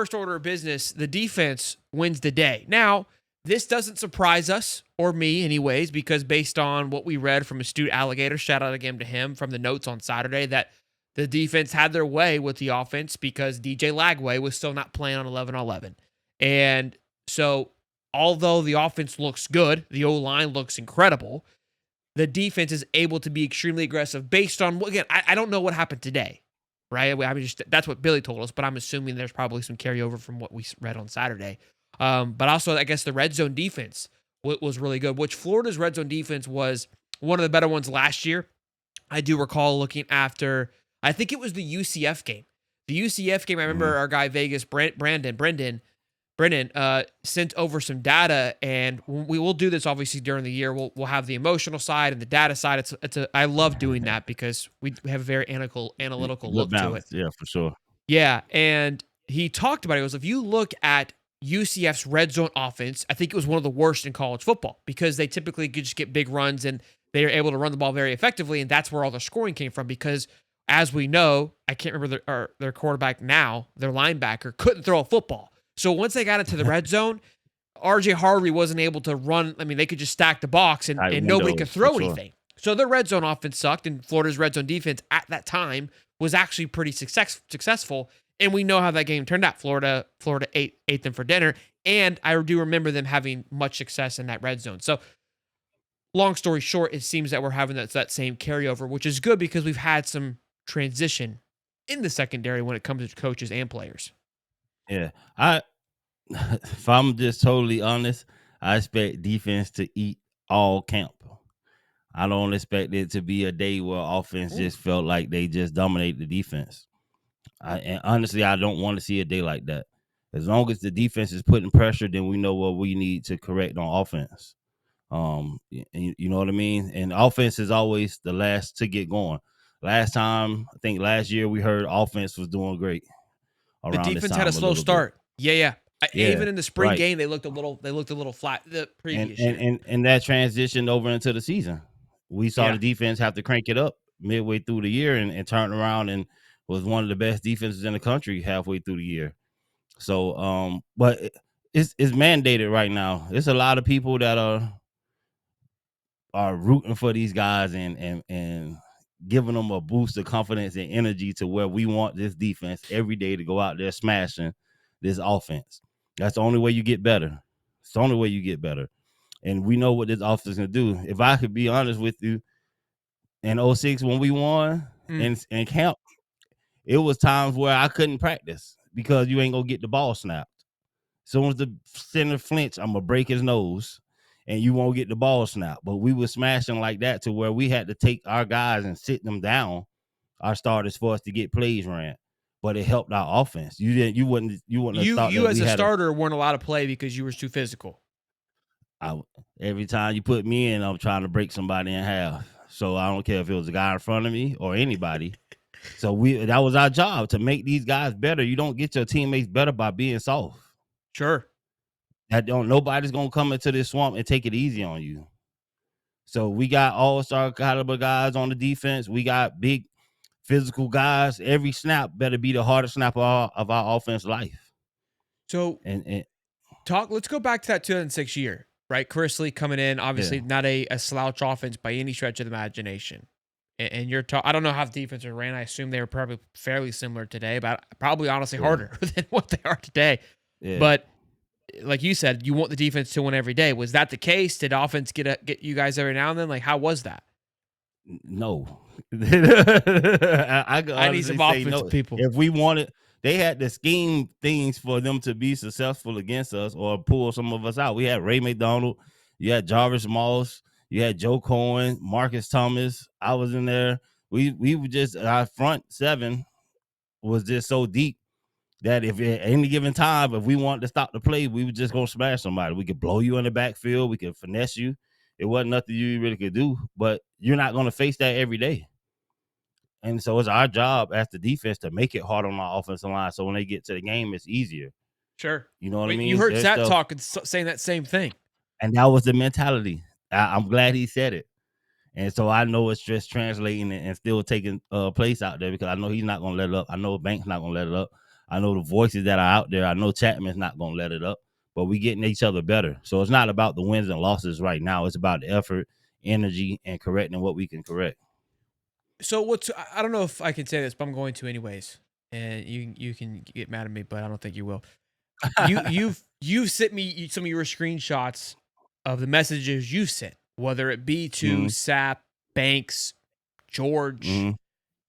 first order of business, the defense wins the day. Now, this doesn't surprise us, or me anyways, because based on what we read from Astute Alligator, shout out again to him from the notes on Saturday, that the defense had their way with the offense because DJ Lagway was still not playing on 11-11. And so, although the offense looks good, the O-line looks incredible, the defense is able to be extremely aggressive based on, again, I don't know what happened today, right? I mean, that's what Billy told us, but I'm assuming there's probably some carryover from what we read on Saturday. But also, I guess the red zone defense was really good, which Florida's red zone defense was one of the better ones last year. I do recall looking after, I think it was the UCF game. The UCF game, I remember our guy Vegas, Brendan, sent over some data, and we will do this obviously during the year. We'll have the emotional side and the data side. I love doing that because we have a very analytical look to it. Yeah, for sure. Yeah, and he talked about it. It was, if you look at UCF's red zone offense, I think it was one of the worst in college football because they typically could just get big runs and they are able to run the ball very effectively, and that's where all the scoring came from because, as we know, I can't remember their quarterback now, their linebacker, couldn't throw a football. So once they got into the red zone, RJ Harvey wasn't able to run. I mean, they could just stack the box and nobody could throw anything. So their red zone offense sucked, and Florida's red zone defense at that time was actually pretty successful. And we know how that game turned out. Florida ate them for dinner. And I do remember them having much success in that red zone. So long story short, it seems that we're having that same carryover, which is good because we've had some transition in the secondary when it comes to coaches and players. Yeah. If I'm just totally honest, I expect defense to eat all camp. I don't expect it to be a day where offense just felt like they just dominate the defense. And honestly, I don't want to see a day like that. As long as the defense is putting pressure, then we know what we need to correct on offense. You know what I mean? And offense is always the last to get going. Last year we heard offense was doing great. The defense had a slow start. Yeah. Even in the spring game, they looked a little flat the previous year. And that transitioned over into the season. We saw the defense have to crank it up midway through the year and turn around and was one of the best defenses in the country halfway through the year. So, but it's mandated right now. There's a lot of people that are rooting for these guys and giving them a boost of confidence and energy to where we want this defense every day to go out there smashing this offense. That's the only way you get better. It's the only way you get better. And we know what this offense is going to do. If I could be honest with you, in 2006 when we won in camp, it was times where I couldn't practice because you ain't going to get the ball snapped. As soon as the center flinch, I'm going to break his nose and you won't get the ball snapped. But we were smashing like that to where we had to take our guys and sit them down, our starters, for us to get plays ran. But it helped our offense. You wouldn't have thought you as a starter weren't allowed to play because you were too physical. Every time you put me in, I'm trying to break somebody in half. So I don't care if it was a guy in front of me or anybody. So that was our job, to make these guys better. You don't get your teammates better by being soft. Sure. Nobody's gonna come into this swamp and take it easy on you. So we got all-star caliber guys on the defense. We got big physical guys. Every snap better be the hardest snap of our offense life. So let's go back to that 2006 year, right? Chris Lee coming in, obviously not a slouch offense by any stretch of the imagination. And I don't know how the defense ran. I assume they were probably fairly similar today, but probably honestly harder than what they are today. Yeah. But like you said, you want the defense to win every day. Was that the case? Did offense get you guys every now and then? Like, how was that? No. I need some offensive people. If we wanted, they had to scheme things for them to be successful against us or pull some of us out. We had Ray McDonald, you had Jarvis Moss, you had Joe Cohen, Marcus Thomas. I was in there. We were just, our front seven was just so deep that if at any given time, if we wanted to stop the play, we were just going to smash somebody. We could blow you in the backfield. We could finesse you. It wasn't nothing you really could do, but you're not going to face that every day. And so it's our job as the defense to make it hard on our offensive line, so when they get to the game, it's easier. Sure. You know what I mean? You heard Zach talking, saying that same thing. And that was the mentality. I'm glad he said it. And so I know it's just translating and still taking place out there, because I know he's not going to let it up. I know Banks not going to let it up. I know the voices that are out there. I know Chapman's not gonna let it up, but we getting each other better. So it's not about the wins and losses right now. It's about the effort, energy, and correcting what we can correct. So I don't know if I can say this, but I'm going to anyways. And you can get mad at me, but I don't think you will. You've sent me some of your screenshots of the messages you sent, whether it be to Mm-hmm. Sap, Banks, George, Mm-hmm.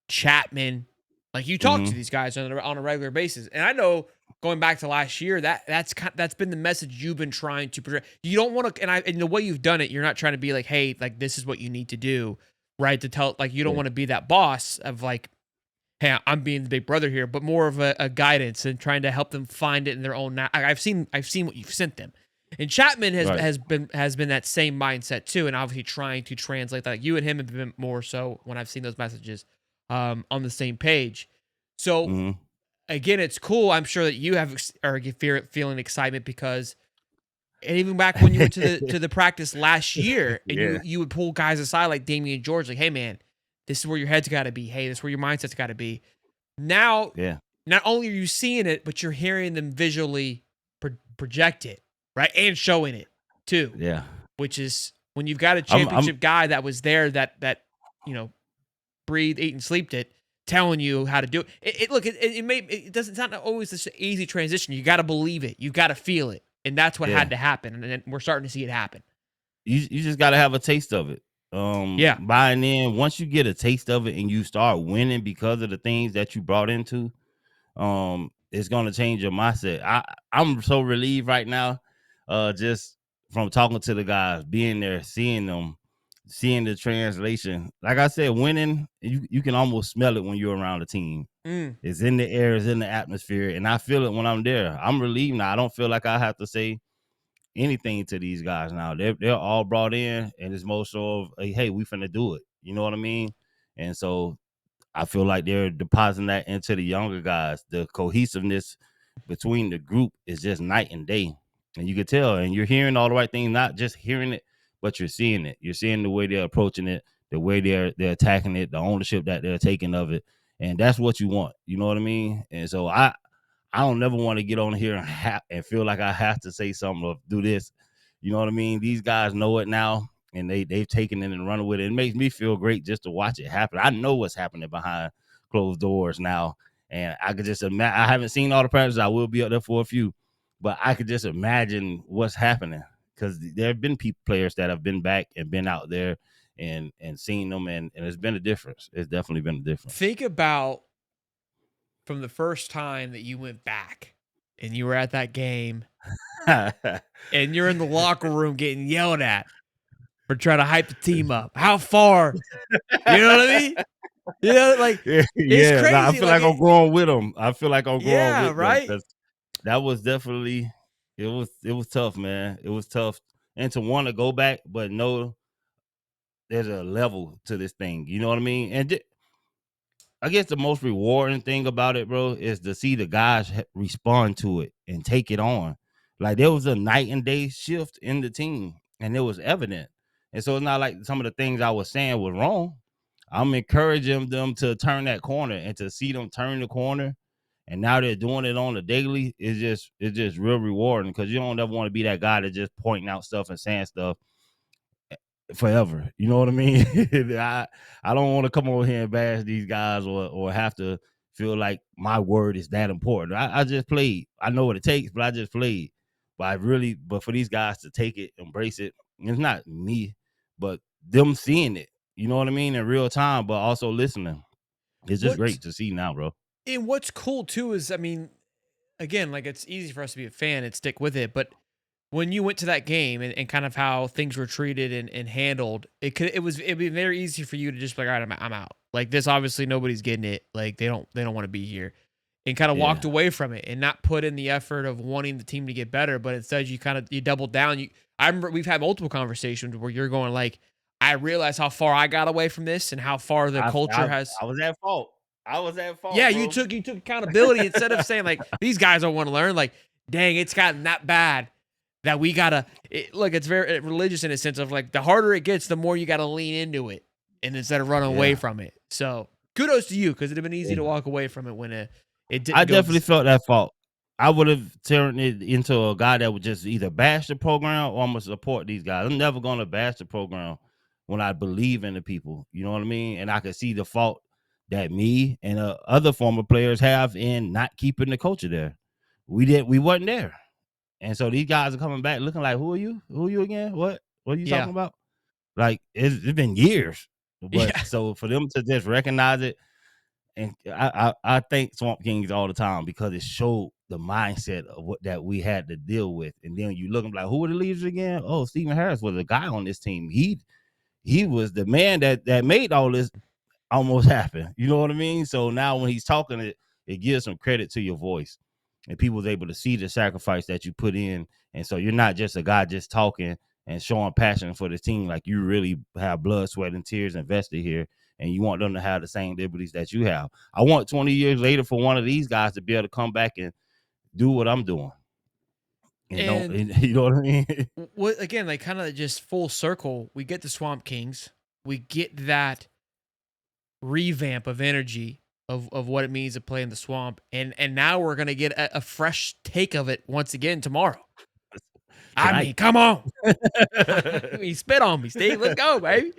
Chapman. Like you talk to Mm-hmm. these guys on a regular basis, and I know going back to last year that's been the message you've been trying to portray. You don't want to, and the way you've done it, you're not trying to be like, hey, like this is what you need to do, right? To tell, like you don't Yeah. want to be that boss of like, hey, I'm being the big brother here, but more of a guidance and trying to help them find it in their own. I've seen what you've sent them, and Chapman Right. has been that same mindset too, and obviously trying to translate that. You and him have been more so when I've seen those messages, on the same page. So Mm-hmm. again, it's cool. I'm sure that you are feeling excitement because, and even back when you went to the practice last year, and Yeah. you would pull guys aside like Damian George, like, hey man, this is where your head's got to be. Hey, this is where your mindset's got to be. Now, Yeah. not only are you seeing it, but you're hearing them visually project it, right, and showing it too, Yeah. which is when you've got a I'm championship guy that was there that you know breathed, ate, and slept it, telling you how to do it. It doesn't. It's not always this easy transition. You got to believe it. You got to feel it, and that's what yeah. had to happen. And then we're starting to see it happen. You just gotta have a taste of it. Yeah. Buying in, once you get a taste of it and you start winning because of the things that you brought into, it's gonna change your mindset. I'm so relieved right now, just from talking to the guys, being there, seeing them, seeing the translation. Like I said, winning, you can almost smell it when you're around the team. Mm. It's in the air, it's in the atmosphere, and I feel it when I'm there. I'm relieved now. I don't feel like I have to say anything to these guys now. They're all brought in, and it's most of hey, we finna do it. You know what I mean? And so I feel like they're depositing that into the younger guys. The cohesiveness between the group is just night and day. And you can tell, and you're hearing all the right things, not just hearing it, but you're seeing it. You're seeing the way they're approaching it, the way they're attacking it, the ownership that they're taking of it. And that's what you want. You know what I mean? And so I don't never want to get on here and feel like I have to say something or do this. You know what I mean? These guys know it now, and they've taken it and run with it. It makes me feel great just to watch it happen. I know what's happening behind closed doors now, and I could just imagine. I haven't seen all the practices. I will be up there for a few, but I could just imagine what's happening because there have been players that have been back and been out there and seen them, and it's been a difference. It's definitely been a difference. Think about from the first time that you went back and you were at that game and you're in the locker room getting yelled at for trying to hype the team up. How far? You know what I mean? You know, like Yeah, it's yeah. Nah, I crazy. feel Like like I'm it, growing with them. I feel like I'm growing yeah, with them right. because that was definitely it was tough, man. It was tough, and to want to go back, but no, there's a level to this thing. You know what I mean? And I guess the most rewarding thing about it, bro, is to see the guys respond to it and take it on. Like there was a night and day shift in the team, and it was evident. And so it's not like some of the things I was saying was wrong. I'm encouraging them to turn that corner and to see them turn the corner. And now they're doing it on the daily. It's just real rewarding because you don't ever want to be that guy that just pointing out stuff and saying stuff forever. You know what I mean? I don't want to come over here and bash these guys or have to feel like my word is that important. I just played. I know what it takes, but I just played. But for these guys to take it, embrace it, it's not me, but them seeing it, you know what I mean, in real time, but also listening. It's just What great to see now, bro. and what's cool too is, I mean, again, like it's easy for us to be a fan and stick with it, but when you went to that game and kind of how things were treated and handled, it'd be very easy for you to just be like, all right, I'm out. Like this, obviously nobody's getting it. Like they don't want to be here, and kind of walked Yeah. away from it and not put in the effort of wanting the team to get better, but instead you doubled down. I remember we've had multiple conversations where you're going like, I realize how far I got away from this and how far the I culture I, has. I was at fault. I was at Yeah, fault, you bro. took accountability instead of saying like these guys don't want to learn. Like, dang, it's gotten that bad that we gotta look. It's very religious in a sense of like the harder it gets, the more you gotta lean into it, and instead of running away Yeah. from it. So kudos to you because it'd have been easy Yeah. to walk away from it when It I didn't go definitely felt that fault. I would have turned it into a guy that would just either bash the program or I'm gonna support these guys. I'm never gonna bash the program when I believe in the people. You know what I mean? And I could see the fault that me and other former players have in not keeping the culture there. We wasn't there. And so these guys are coming back looking like, who are you? Who are you again? What are you talking Yeah. about? Like it's been years. But Yeah. so for them to just recognize it, and I thank Swamp Kings all the time because it showed the mindset of what that we had to deal with. And then you look and be like, who were the leaders again? Oh, Stephen Harris was a guy on this team. He was the man that made all this almost happen. You know what I mean? So now when he's talking, it gives some credit to your voice. And people was able to see the sacrifice that you put in. And so you're not just a guy just talking and showing passion for the team. Like you really have blood, sweat, and tears invested here. And you want them to have the same liberties that you have. I want 20 years later for one of these guys to be able to come back and do what I'm doing. And don't, And you know what I mean? what again, like kind of just full circle, we get the Swamp Kings. We get that revamp of energy of what it means to play in the swamp. And now we're gonna get a fresh take of it once again tomorrow. I Tonight. mean, come on. I mean, spit on me, Steve. Let's go, baby.